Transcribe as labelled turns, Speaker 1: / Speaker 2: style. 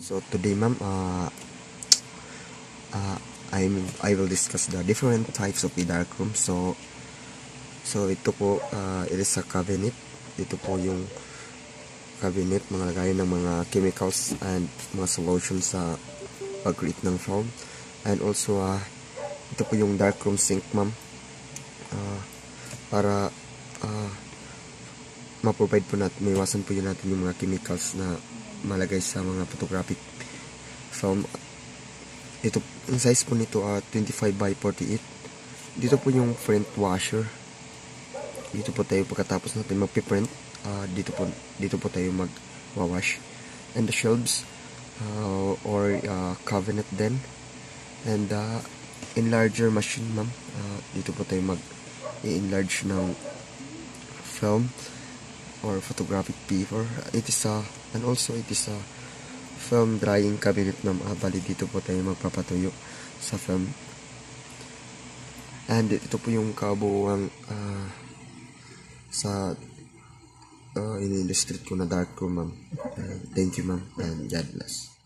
Speaker 1: So today, ma'am, I will discuss the different types of the darkroom. So ito po, it is a cabinet. Ito po yung cabinet, mga lagayan ng mga chemicals and mga solutions sa pag-create ng film. And also, ito po yung darkroom sink, ma'am, para ma-provide po natin, maiwasan po yun natin yung mga chemicals na malagay sa mga photographic film. Ito, ang size po nito 25 by 48. Dito po yung front washer. Dito po tayo pagkatapos natin magpiprint, dito po tayo mag-wash. And the shelves or cabinet din. And enlarger machine, ma'am. Dito po tayo mag-enlarge ng film or photographic paper. It is and also it is a film drying cabinet, ma'am. Bali dito po tayo magpapatuyo sa film. And ito po yung kabuuang sa in-illustrate ko na darkroom, ma'am. Thank you, ma'am, and God bless.